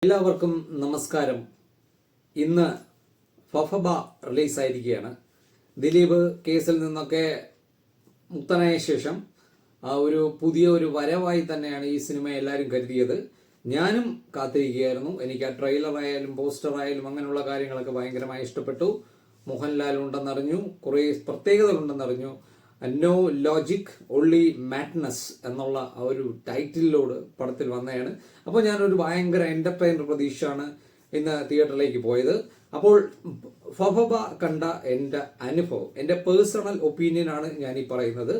എല്ലാവർക്കും നമസ്കാരം. ഇന്ന് ഫഫബ റിലീസായിരിക്കുകയാണ്. ദിലീപ് കേസിൽ നിന്നൊക്കെ മുക്തനായ ശേഷം ഒരു പുതിയ വരവായി തന്നെയാണ് ഈ സിനിമ എല്ലാവരും കരുതിയത്. ഞാനും കാത്തിരിക്കുകയായിരുന്നു. എനിക്ക് ആ ട്രെയിലറായാലും പോസ്റ്ററായാലും അങ്ങനെയുള്ള കാര്യങ്ങളൊക്കെ ഭയങ്കരമായി ഇഷ്ടപ്പെട്ടു. മോഹൻലാൽ ഉണ്ടെന്നറിഞ്ഞു, കുറേ പ്രത്യേകതകളുണ്ടെന്നറിഞ്ഞു. നോ ലോജിക് ഓൺലി മാഡ്നസ് എന്നുള്ള ആ ഒരു ടൈറ്റിലോട് പടത്തിൽ വന്നതാണ്. അപ്പോൾ ഞാനൊരു ഭയങ്കര എന്റർടൈനർ പ്രതീക്ഷയാണ് ഇന്ന് തിയേറ്ററിലേക്ക് പോയത്. അപ്പോൾ ഫഫബ കണ്ട എൻ്റെ അനുഭവം, എൻ്റെ പേഴ്സണൽ ഒപ്പീനിയനാണ് ഞാൻ ഈ പറയുന്നത്.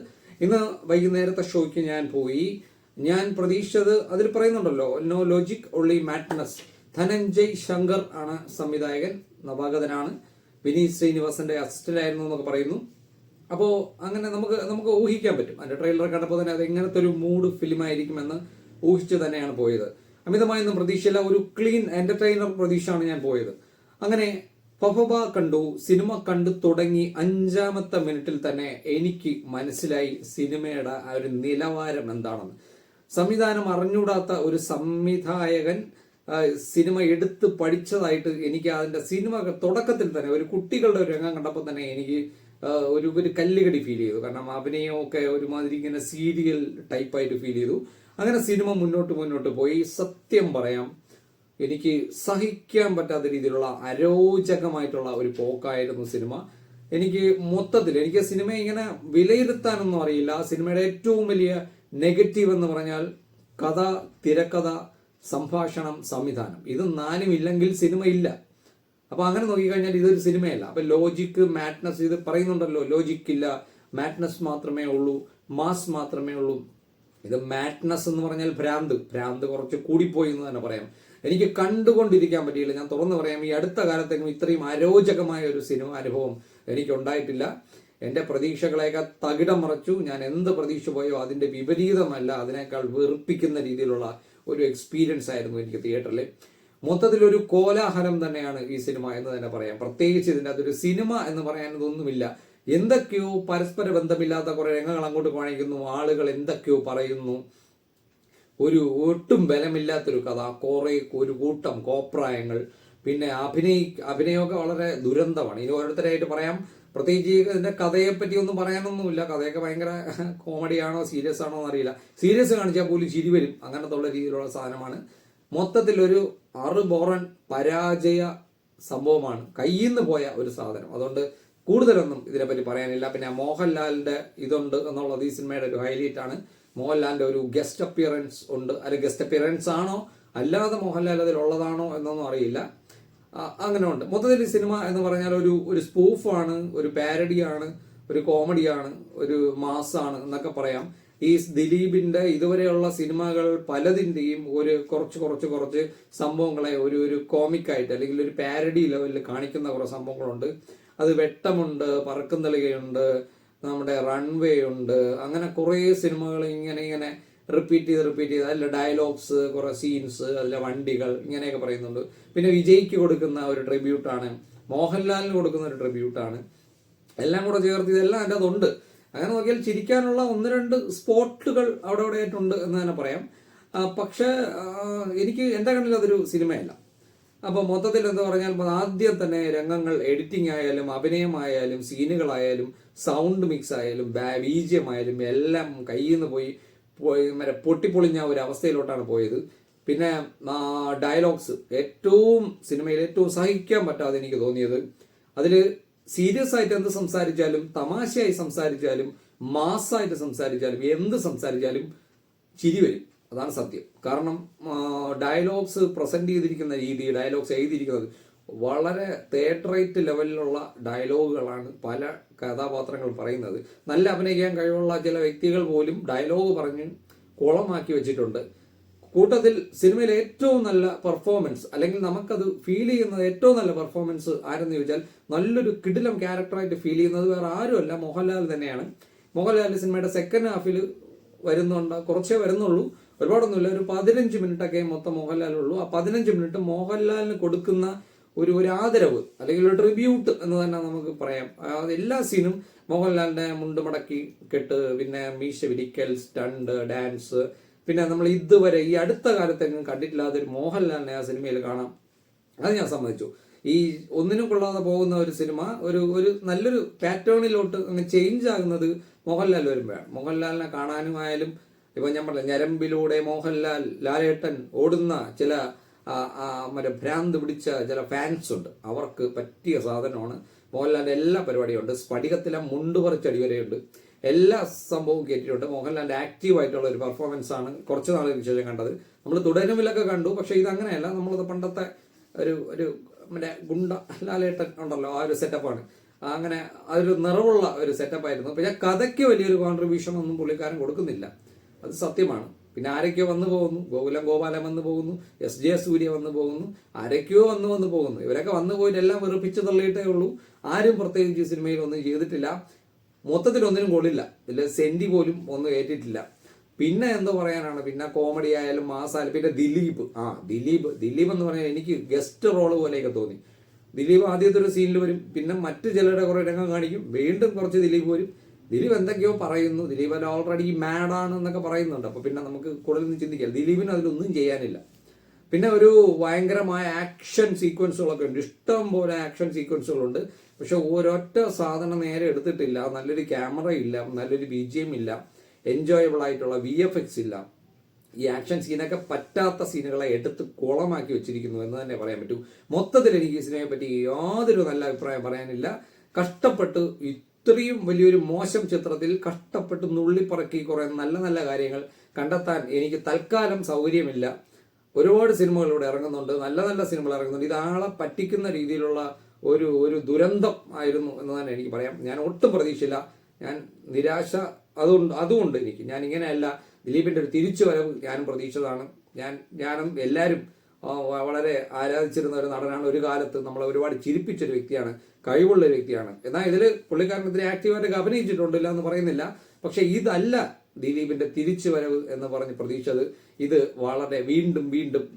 ഇന്ന് വൈകുന്നേരത്തെ ഷോയ്ക്ക് ഞാൻ പോയി. ഞാൻ പ്രതീക്ഷിച്ചത് അതിൽ പറയുന്നുണ്ടല്ലോ, no logic only madness. Dhananjay Shankar ആണ് സംവിധായകൻ, നവാഗതനാണ്. വിനീത് ശ്രീനിവാസന്റെ അസിസ്റ്റന്റായിരുന്നു എന്നൊക്കെ പറയുന്നു. അപ്പോൾ അങ്ങനെ നമുക്ക് ഊഹിക്കാൻ പറ്റും. അതിന്റെ ട്രെയിലർ കണ്ടപ്പോൾ തന്നെ അത് എങ്ങനത്തെ ഒരു മൂഡ് ഫിലിം ആയിരിക്കുമെന്ന് ഊഹിച്ച് തന്നെയാണ് പോയത്. അമിതമായൊന്നും പ്രതീക്ഷയില്ല, ഒരു ക്ലീൻ എന്റർടൈനർ പ്രതീക്ഷയാണ് ഞാൻ പോയത്. അങ്ങനെ ഫഫബ കണ്ടു. സിനിമ കണ്ടു തുടങ്ങി 5-ാമത്തെ മിനിറ്റിൽ തന്നെ എനിക്ക് മനസ്സിലായി സിനിമയുടെ ആ ഒരു നിലവാരം എന്താണെന്ന്. സംവിധാനം അറിഞ്ഞൂടാത്ത ഒരു സംവിധായകൻ സിനിമ എടുത്ത് പഠിച്ചതായിട്ട് എനിക്ക് അതിന്റെ സിനിമ തുടക്കത്തിൽ തന്നെ ഒരു കുട്ടികളുടെ ഒരു രംഗം കണ്ടപ്പോൾ തന്നെ എനിക്ക് ഒരു കല്ലുകടി ഫീൽ ചെയ്തു. കാരണം അഭിനയമൊക്കെ ഒരുമാതിരി ഇങ്ങനെ സീരിയൽ ടൈപ്പായിട്ട് ഫീൽ ചെയ്തു. അങ്ങനെ സിനിമ മുന്നോട്ട് പോയി. സത്യം പറയാം, എനിക്ക് സഹിക്കാൻ പറ്റാത്ത രീതിയിലുള്ള അരോചകമായിട്ടുള്ള ഒരു പോക്കായിരുന്നു സിനിമ. എനിക്ക് സിനിമ ഇങ്ങനെ വിലയിരുത്താനൊന്നും അറിയില്ല. സിനിമയുടെ ഏറ്റവും വലിയ നെഗറ്റീവ് എന്ന് പറഞ്ഞാൽ കഥ, തിരക്കഥ, സംഭാഷണം, സംവിധാനം. ഇത് നാലും ഇല്ലെങ്കിൽ സിനിമ ഇല്ല. അപ്പൊ അങ്ങനെ നോക്കിക്കഴിഞ്ഞാൽ ഇതൊരു സിനിമയല്ല. അപ്പൊ ലോജിക്, മാഡ്നസ്, ഇത് പറയുന്നുണ്ടല്ലോ, ലോജിക് ഇല്ല, മാഡ്നസ് മാത്രമേ ഉള്ളൂ, മാസ് മാത്രമേ ഉള്ളൂ. ഇത് മാഡ്നസ് എന്ന് പറഞ്ഞാൽ ഭ്രാന്ത് കുറച്ച് കൂടിപ്പോയി എന്ന് തന്നെ പറയാം. എനിക്ക് കണ്ടുകൊണ്ടിരിക്കാൻ പറ്റിയില്ല. ഞാൻ തുറന്നു പറയാം, ഈ അടുത്ത കാലത്തേക്കും ഇത്രയും അരോചകമായ ഒരു സിനിമ അനുഭവം എനിക്ക് ഉണ്ടായിട്ടില്ല. എന്റെ പ്രതീക്ഷകളെയൊക്കെ തകിടം മറച്ചു. ഞാൻ എന്ത് പ്രതീക്ഷ പോയോ അതിന്റെ വിപരീതമല്ല, അതിനേക്കാൾ വെറുപ്പിക്കുന്ന രീതിയിലുള്ള ഒരു എക്സ്പീരിയൻസ് ആയിരുന്നു എനിക്ക് തിയേറ്ററിൽ. മൊത്തത്തിലൊരു കോലാഹലം തന്നെയാണ് ഈ സിനിമ എന്ന് തന്നെ പറയാം. പ്രത്യേകിച്ച് ഇതിൻ്റെ അതൊരു സിനിമ എന്ന് പറയാനതൊന്നുമില്ല. എന്തൊക്കെയോ പരസ്പര ബന്ധമില്ലാത്ത കുറെ രംഗങ്ങൾ അങ്ങോട്ട് കാണിക്കുന്നു, ആളുകൾ എന്തൊക്കെയോ പറയുന്നു, ഒരു ഒട്ടും ബലമില്ലാത്തൊരു കഥ, ഒരു കൂട്ടം കോപ്രായങ്ങൾ, പിന്നെ അഭിനയമൊക്കെ വളരെ ദുരന്തമാണ്. ഇനി ഓരോരുത്തരായിട്ട് പറയാം. പ്രത്യേകിച്ച് ഇതിന്റെ കഥയെ പറ്റി ഒന്നും പറയാനൊന്നുമില്ല. കഥയൊക്കെ ഭയങ്കര കോമഡിയാണോ സീരിയസ് ആണോ എന്നറിയില്ല. സീരിയസ് കാണിച്ചാൽ പോലും ചിരി വരും, അങ്ങനത്തെ ഉള്ള രീതിയിലുള്ള സാധനമാണ്. മൊത്തത്തിലൊരു ബോറൻ പരാജയ സംഭവമാണ്, കയ്യിൽ നിന്ന് പോയ ഒരു സാധനം. അതുകൊണ്ട് കൂടുതലൊന്നും ഇതിനെപ്പറ്റി പറയാനില്ല. പിന്നെ മോഹൻലാലിന്റെ ഇതുണ്ട് എന്നുള്ളത് ഈ സിനിമയുടെ ഒരു ഹൈലൈറ്റ് ആണ്. മോഹൻലാലിന്റെ ഒരു ഗസ്റ്റ് അപ്പിയറൻസ് ഉണ്ട്. അത് ഗസ്റ്റ് അപ്പിയറൻസ് ആണോ അല്ലാതെ മോഹൻലാൽ അതിലുള്ളതാണോ എന്നൊന്നും അറിയില്ല. അങ്ങനെ ഉണ്ട്. മൊത്തത്തിൽ ഈ സിനിമ എന്ന് പറഞ്ഞാൽ ഒരു സ്പൂഫാണ്, ഒരു പാരഡിയാണ്, ഒരു കോമഡിയാണ്, ഒരു മാസാണ് എന്നൊക്കെ പറയാം. ഈ ദിലീപിന്റെ ഇതുവരെയുള്ള സിനിമകൾ പലതിന്റെയും ഒരു കുറച്ച് സംഭവങ്ങളെ ഒരു കോമിക്കായിട്ട് അല്ലെങ്കിൽ ഒരു പാരഡി ലെവലിൽ കാണിക്കുന്ന കുറെ സംഭവങ്ങളുണ്ട്. അത് വെട്ടമുണ്ട്, പറക്കുന്തളികയുണ്ട്, നമ്മുടെ റൺവേ ഉണ്ട്, അങ്ങനെ കുറെ സിനിമകൾ ഇങ്ങനെ റിപ്പീറ്റ് ചെയ്ത് അതിലെ ഡയലോഗ്സ്, കുറെ സീൻസ്, അതിലെ വണ്ടികൾ, ഇങ്ങനെയൊക്കെ പറയുന്നുണ്ട്. പിന്നെ വിജയ്ക്ക് കൊടുക്കുന്ന ഒരു ട്രിബ്യൂട്ടാണ്, മോഹൻലാലിന് കൊടുക്കുന്ന ഒരു ട്രിബ്യൂട്ടാണ്. എല്ലാം കൂടെ ചേർത്ത് ഇതെല്ലാം അതിൻ്റെ അതുണ്ട്. അങ്ങനെ നോക്കിയാൽ ചിരിക്കാനുള്ള 1-2 സ്പോട്ടുകൾ അവിടെ ആയിട്ടുണ്ട് എന്ന് തന്നെ പറയാം. പക്ഷെ എനിക്ക് എൻ്റെ കണ്ണിൽ അതൊരു സിനിമയല്ല. അപ്പോൾ മൊത്തത്തിൽ എന്താ പറഞ്ഞാൽ ആദ്യം തന്നെ രംഗങ്ങൾ, എഡിറ്റിംഗ് ആയാലും അഭിനയമായാലും സീനുകളായാലും സൗണ്ട് മിക്സ് ആയാലും BGM ആയാലും എല്ലാം കയ്യിൽ നിന്ന് പോയി പൊട്ടിപ്പൊളിഞ്ഞ ഒരു അവസ്ഥയിലോട്ടാണ് പോയത്. പിന്നെ ഡയലോഗ്സ് സിനിമയിൽ ഏറ്റവും സഹിക്കാൻ പറ്റാതെ എനിക്ക് തോന്നിയത്, അതിൽ സീരിയസ് ആയിട്ട് എന്ത് സംസാരിച്ചാലും, തമാശയായി സംസാരിച്ചാലും, മാസ്സായിട്ട് സംസാരിച്ചാലും, എന്ത് സംസാരിച്ചാലും ചിരി വരും. അതാണ് സത്യം. കാരണം ഡയലോഗ്സ് പ്രസന്റ് ചെയ്തിരിക്കുന്ന രീതി, ഡയലോഗ്സ് എഴുതിയിരിക്കുന്നത് വളരെ തിയേറ്ററേറ്റ് ലെവലിലുള്ള ഡയലോഗുകളാണ് പല കഥാപാത്രങ്ങൾ പറയുന്നത്. നല്ല അഭിനയിക്കാൻ കഴിവുള്ള ചില വ്യക്തികൾ പോലും ഡയലോഗ് പറഞ്ഞ് കുളമാക്കി വെച്ചിട്ടുണ്ട്. കൂട്ടത്തിൽ സിനിമയിലെ ഏറ്റവും നല്ല പെർഫോമൻസ്, അല്ലെങ്കിൽ നമുക്കത് ഫീൽ ചെയ്യുന്നത് ഏറ്റവും നല്ല പെർഫോമൻസ് ആരെന്ന് ചോദിച്ചാൽ നല്ലൊരു കിടിലം ക്യാരക്ടറായിട്ട് ഫീൽ ചെയ്യുന്നത് വേറെ ആരുമല്ല, മോഹൻലാൽ തന്നെയാണ്. മോഹൻലാൽ സിനിമയുടെ സെക്കൻഡ് ഹാഫിൽ വരുന്നുണ്ട്, കുറച്ചേ വരുന്നുള്ളൂ, ഒരുപാടൊന്നുമില്ല. ഒരു 15 മിനിറ്റൊക്കെ മൊത്തം മോഹൻലാലുള്ളൂ. ആ 15 മിനിറ്റ് മോഹൻലാലിന് കൊടുക്കുന്ന ഒരു ആദരവ് അല്ലെങ്കിൽ ഒരു ട്രിബ്യൂട്ട് എന്ന് തന്നെ നമുക്ക് പറയാം. എല്ലാ സീനും മോഹൻലാലിന്റെ മുണ്ട് മടക്കി കെട്ട്, പിന്നെ മീശ വിരിക്കൽ, സ്റ്റണ്ട്, ഡാൻസ്, പിന്നെ നമ്മൾ ഇതുവരെ ഈ അടുത്ത കാലത്തെങ്കിലും കണ്ടിട്ടില്ലാത്തൊരു മോഹൻലാലിനെ ആ സിനിമയിൽ കാണാം. അത് ഞാൻ സമ്മതിച്ചു. ഈ ഒന്നിനും കൊള്ളാതെ പോകുന്ന ഒരു സിനിമ ഒരു നല്ലൊരു പാറ്റേണിലോട്ട് അങ്ങ് ചേഞ്ച് ആകുന്നത് മോഹൻലാൽ വരുമ്പോഴാണ്. മോഹൻലാലിനെ കാണാനുമായാലും ഇപ്പൊ ഞാൻ പറഞ്ഞ ഞരമ്പിലൂടെ മോഹൻലാൽ ലാലേട്ടൻ ഓടുന്ന ചില മറ്റേ ഭ്രാന്ത് പിടിച്ച ചില ഫാൻസ് ഉണ്ട്. അവർക്ക് പറ്റിയ സാധനമാണ്. മോഹൻലാലിന്റെ എല്ലാ പരിപാടിയും ഉണ്ട്. സ്ഫടികത്തിലെ മുണ്ട് പറിച്ചടി വരെയുണ്ട്. എല്ലാ സംഭവവും കേട്ടിട്ടുണ്ട്. മോഹൻലാലിന്റെ ആക്റ്റീവ് ആയിട്ടുള്ള ഒരു പെർഫോമൻസ് ആണ് കുറച്ച് നാളുകൾക്ക് ശേഷം കണ്ടത്. നമ്മൾ തുടരുമിലൊക്കെ കണ്ടു, പക്ഷെ ഇതങ്ങനെയല്ല. നമ്മളത് പണ്ടത്തെ ഒരു മറ്റേ ഗുണ്ട ലാലേട്ടൻ ഉണ്ടല്ലോ, ആ ഒരു സെറ്റപ്പാണ്. അങ്ങനെ അതൊരു നിറവുള്ള ഒരു സെറ്റപ്പായിരുന്നു. പിന്നെ കഥയ്ക്ക് വലിയൊരു കോൺട്രിബ്യൂഷൻ ഒന്നും പുള്ളിക്കാരൻ കൊടുക്കുന്നില്ല, അത് സത്യമാണ്. പിന്നെ ആരൊക്കെയോ വന്നു പോകുന്നു, ഗോകുലം ഗോപാലൻ വന്നു പോകുന്നു, SJ സൂര്യ വന്നു പോകുന്നു, ആരൊക്കെയോ വന്നു പോകുന്നു. ഇവരൊക്കെ വന്നു പോയിട്ട് എല്ലാം വെറുപ്പിച്ച് തള്ളിയിട്ടേ ഉള്ളൂ. ആരും പ്രത്യേകിച്ച് സിനിമയിൽ ഒന്നും ചെയ്തിട്ടില്ല. മൊത്തത്തിൽ ഒന്നിനും കൊള്ളില്ല. ഇതിൽ സെന്റി പോലും ഒന്നും ഏറ്റിട്ടില്ല. പിന്നെ എന്തോ പറയാനാണ്, പിന്നെ കോമഡി ആയാലും മാസായാലും. പിന്നെ ദിലീപ് എന്ന് പറഞ്ഞാൽ എനിക്ക് ഗസ്റ്റ് റോള് പോലെയൊക്കെ തോന്നി. ദിലീപ് ആദ്യത്തെ ഒരു സീനിൽ വരും, പിന്നെ മറ്റു ചിലരുടെ കുറെ രംഗം കാണിക്കും, വീണ്ടും കുറച്ച് ദിലീപ് വരും. ദിലീപ് എന്തൊക്കെയോ പറയുന്നു, ദിലീപ് അല്ല ഓൾറെഡി മാഡാണ് എന്നൊക്കെ പറയുന്നുണ്ട്. അപ്പൊ പിന്നെ നമുക്ക് കൂടുതലൊന്നും ചിന്തിക്കാം. ദിലീപിന് അതിലൊന്നും ചെയ്യാനില്ല. പിന്നെ ഒരു ഭയങ്കരമായ ആക്ഷൻ സീക്വൻസുകളൊക്കെ ഉണ്ട്, ഇഷ്ടം പോലെ ആക്ഷൻ സീക്വൻസുകളുണ്ട്. പക്ഷെ ഒരൊറ്റ സാധനം നേരെ എടുത്തിട്ടില്ല. നല്ലൊരു ക്യാമറ ഇല്ല, നല്ലൊരു BGM ഇല്ല, എൻജോയബിൾ ആയിട്ടുള്ള VFX ഇല്ല. ഈ ആക്ഷൻ സീനൊക്കെ പറ്റാത്ത സീനുകളെ എടുത്ത് കുളമാക്കി വെച്ചിരിക്കുന്നു എന്ന് തന്നെ പറയാൻ പറ്റൂ. മൊത്തത്തിൽ എനിക്ക് ഈ സിനിമയെ പറ്റി യാതൊരു നല്ല അഭിപ്രായം പറയാനില്ല. കഷ്ടപ്പെട്ട് ഇത്രയും വലിയൊരു മോശം ചിത്രത്തിൽ കഷ്ടപ്പെട്ട് നുള്ളിപ്പറക്കി കുറെ നല്ല നല്ല കാര്യങ്ങൾ കണ്ടെത്താൻ എനിക്ക് തൽക്കാലം സൗകര്യമില്ല. ഒരുപാട് സിനിമകൾ ഇവിടെ ഇറങ്ങുന്നുണ്ട്, നല്ല നല്ല സിനിമകൾ ഇറങ്ങുന്നുണ്ട്. ഇത് ആളെ പറ്റിക്കുന്ന രീതിയിലുള്ള ഒരു ദുരന്തം ആയിരുന്നു എന്ന് തന്നെ എനിക്ക് പറയാം. ഞാൻ ഒട്ടും പ്രതീക്ഷയില്ല. ഞാൻ നിരാശ അതുകൊണ്ട് ഞാൻ ഇങ്ങനെയല്ല. ദിലീപിന്റെ ഒരു തിരിച്ചുവരവ് ഞാനും പ്രതീക്ഷിച്ചതാണ്. ഞാനും എല്ലാവരും വളരെ ആരാധിച്ചിരുന്ന ഒരു നടനാണ്. ഒരു കാലത്ത് നമ്മളെ ഒരുപാട് ചിരിപ്പിച്ചൊരു വ്യക്തിയാണ്, കഴിവുള്ള ഒരു വ്യക്തിയാണ്. എന്നാൽ ഇതിൽ പുള്ളിക്കാരനെതിരെ ആക്റ്റീവായിട്ട് അഭിനയിച്ചിട്ടുണ്ടില്ല എന്ന് പറയുന്നില്ല. പക്ഷെ ഇതല്ല ദിലീപിന്റെ തിരിച്ചുവരവ് എന്ന് പറഞ്ഞ് പ്രതീക്ഷിച്ചത്. ഇത് വളരെ വീണ്ടും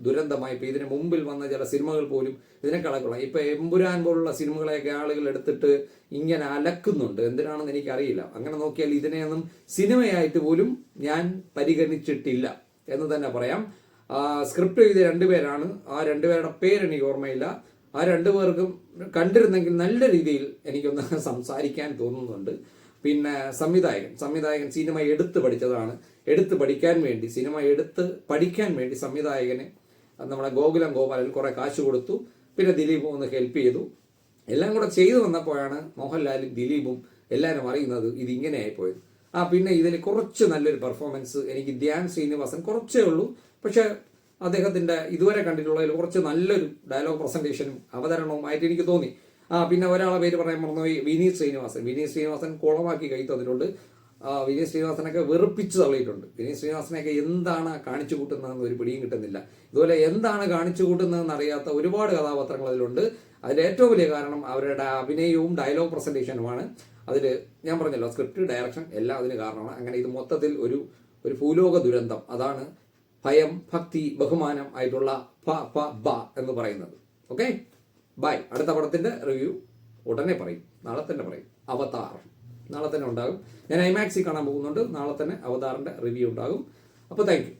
ദുരന്തമായി. ഇപ്പൊ ഇതിന് മുമ്പിൽ വന്ന ചില സിനിമകൾ പോലും ഇതിനെക്കാളൊക്കെ ഇപ്പൊ എമ്പുരാൻ പോലുള്ള സിനിമകളെയൊക്കെ ആളുകൾ എടുത്തിട്ട് ഇങ്ങനെ അലക്കുന്നുണ്ട്. എന്തിനാണെന്ന് എനിക്കറിയില്ല. അങ്ങനെ നോക്കിയാൽ ഇതിനെയൊന്നും സിനിമയായിട്ട് പോലും ഞാൻ പരിഗണിച്ചിട്ടില്ല എന്ന് തന്നെ പറയാം. സ്ക്രിപ്റ്റ് എഴുതിയ 2 പേരാണ്. ആ 2 പേരുടെ പേരെനിക്ക് ഓർമ്മയില്ല. ആ 2 പേർക്കും കണ്ടിരുന്നെങ്കിൽ നല്ല രീതിയിൽ എനിക്കൊന്ന് സംസാരിക്കാൻ തോന്നുന്നുണ്ട്. പിന്നെ സംവിധായകൻ സിനിമ എടുത്ത് പഠിച്ചതാണ്. സിനിമ എടുത്ത് പഠിക്കാൻ വേണ്ടി സംവിധായകന് നമ്മുടെ ഗോകുലം ഗോപാലൻ കുറെ കാശ് കൊടുത്തു. പിന്നെ ദിലീപും ഒന്ന് ഹെൽപ്പ് ചെയ്തു. എല്ലാം കൂടെ ചെയ്തു വന്നപ്പോഴാണ് മോഹൻലാലും ദിലീപും എല്ലാവരും അറിയുന്നത് ഇതിങ്ങനെ ആയിപ്പോയത്. പിന്നെ ഇതിൽ കുറച്ച് നല്ലൊരു പെർഫോമൻസ് എനിക്ക് ധ്യാൻ ശ്രീനിവാസൻ കുറച്ചേ ഉള്ളൂ. പക്ഷെ അദ്ദേഹത്തിന്റെ ഇതുവരെ കണ്ടിട്ടുള്ളതിൽ കുറച്ച് നല്ലൊരു ഡയലോഗ് പ്രസന്റേഷനും അവതരണവും ആയിട്ട് എനിക്ക് തോന്നി. പിന്നെ ഒരാളെ പേര് പറയാൻ മറന്നുപോയി, വിനീത് ശ്രീനിവാസൻ കുളമാക്കി കൈ തന്നിട്ടുണ്ട്. വിനീത് ശ്രീനിവാസനൊക്കെ വെറുപ്പിച്ച് തള്ളിയിട്ടുണ്ട്. വിനീത് ശ്രീനിവാസനെയൊക്കെ എന്താണ് കാണിച്ചു കൂട്ടുന്നതെന്ന് ഒരു പിടിയും കിട്ടുന്നില്ല. ഇതുപോലെ എന്താണ് കാണിച്ചു കൂട്ടുന്നതെന്ന് അറിയാത്ത ഒരുപാട് കഥാപാത്രങ്ങൾ അതിലുണ്ട്. അതിൽ ഏറ്റവും വലിയ കാരണം അവരുടെ അഭിനയവും ഡയലോഗ് പ്രസന്റേഷനുമാണ്. അതിൽ ഞാൻ പറഞ്ഞല്ലോ, സ്ക്രിപ്റ്റ്, ഡയറക്ഷൻ എല്ലാം അതിന് കാരണമാണ്. അങ്ങനെ ഇത് മൊത്തത്തിൽ ഒരു ഭൂലോക ദുരന്തം. അതാണ് ഭയം, ഭക്തി, ബഹുമാനം ആയിട്ടുള്ള ബ എന്ന് പറയുന്നത്. Okay, bye. അടുത്ത പടത്തിന്റെ റിവ്യൂ ഉടനെ പറയും, നാളെ തന്നെ പറയും. അവതാർ നാളെ തന്നെ ഉണ്ടാകും. ഞാൻ IMAX കാണാൻ പോകുന്നുണ്ട്. നാളെ തന്നെ അവതാറിന്റെ റിവ്യൂ ഉണ്ടാകും. അപ്പോൾ താങ്ക് യു.